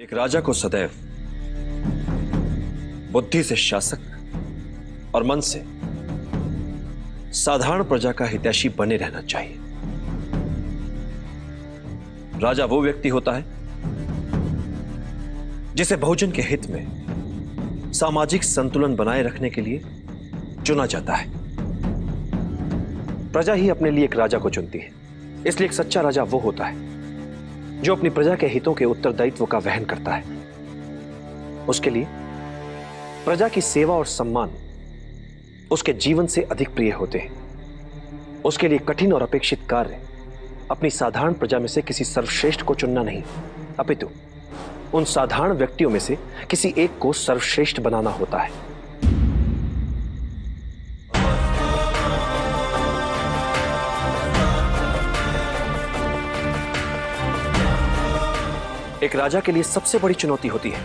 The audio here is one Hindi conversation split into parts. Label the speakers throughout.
Speaker 1: एक राजा को सदैव बुद्धि से शासक और मन से साधारण प्रजा का हितैषी बने रहना चाहिए। राजा वो व्यक्ति होता है जिसे बहुजन के हित में सामाजिक संतुलन बनाए रखने के लिए चुना जाता है। प्रजा ही अपने लिए एक राजा को चुनती है, इसलिए एक सच्चा राजा वो होता है जो अपनी प्रजा के हितों के उत्तरदायित्व का वहन करता है। उसके लिए प्रजा की सेवा और सम्मान उसके जीवन से अधिक प्रिय होते हैं। उसके लिए कठिन और अपेक्षित कार्य अपनी साधारण प्रजा में से किसी सर्वश्रेष्ठ को चुनना नहीं, अपितु उन साधारण व्यक्तियों में से किसी एक को सर्वश्रेष्ठ बनाना होता है। एक राजा के लिए सबसे बड़ी चुनौती होती है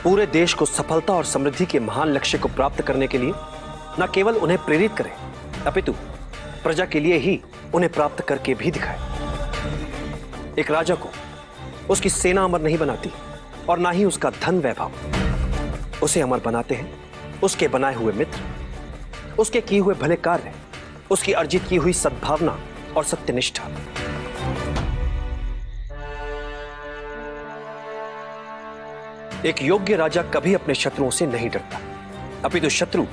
Speaker 1: पूरे देश को सफलता और समृद्धि के महान लक्ष्य को प्राप्त करने के लिए न केवल उन्हें प्रेरित करे, अपितु प्रजा के लिए ही उन्हें प्राप्त करके भी दिखाए। एक राजा को उसकी सेना अमर नहीं बनाती और ना ही उसका धन वैभव। उसे अमर बनाते हैं उसके बनाए हुए मित्र, उसके किए हुए भले कार्य, उसकी अर्जित की हुई सद्भावना और सत्यनिष्ठा। एक योग्य राजा कभी अपने शत्रुओं से नहीं डरता, अपितु शत्रु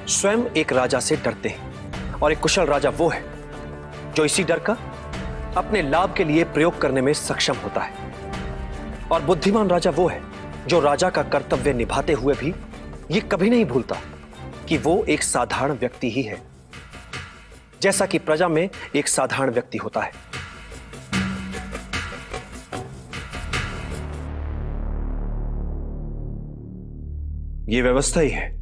Speaker 1: स्वयं एक राजा से डरते हैं। और एक कुशल राजा वो है जो इसी डर का अपने लाभ के लिए प्रयोग करने में सक्षम होता है। और बुद्धिमान राजा वो है जो राजा का कर्तव्य निभाते हुए भी ये कभी नहीं भूलता कि वो एक साधारण व्यक्ति ही है, जैसा कि प्रजा में एक साधारण व्यक्ति होता है। ये व्यवस्था ही है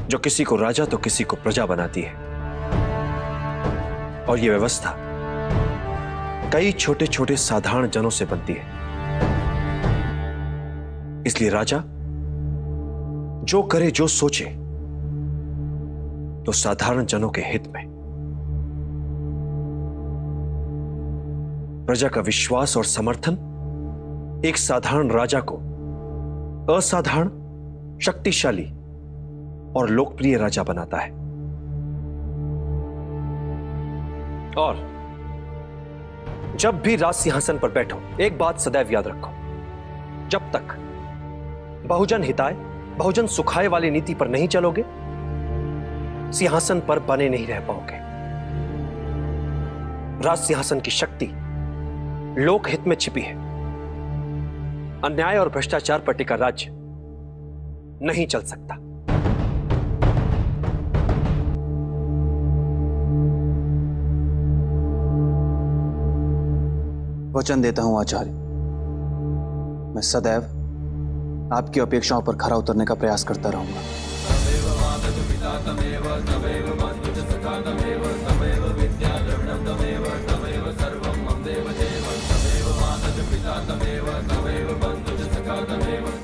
Speaker 1: जो किसी को राजा तो किसी को प्रजा बनाती है। और यह व्यवस्था कई छोटे छोटे साधारण जनों से बनती है। इसलिए राजा जो करे जो सोचे तो साधारण जनों के हित में। प्रजा का विश्वास और समर्थन एक साधारण राजा को असाधारण, शक्तिशाली और लोकप्रिय राजा बनाता है। और जब भी राज सिंहासन पर बैठो, एक बात सदैव याद रखो, जब तक बहुजन हिताय, बहुजन सुखाय वाली नीति पर नहीं चलोगे, सिंहासन पर बने नहीं रह पाओगे। राज सिंहासन की शक्ति लोकहित में छिपी है। अन्याय और भ्रष्टाचार पर टिका राज्य नहीं चल सकता।
Speaker 2: वचन देता हूं आचार्य, मैं सदैव आपकी अपेक्षाओं पर खरा उतरने का प्रयास करता रहूंगा।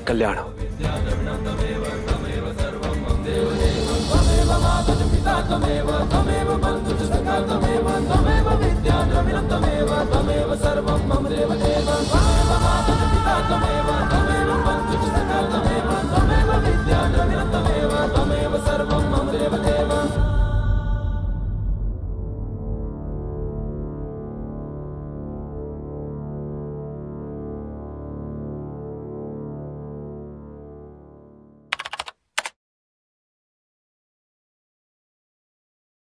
Speaker 1: कल्याण हो।
Speaker 3: तमेव बन्धुश्च सखा तमेव विद्या द्रविणं तमेव सर्वं मम देव।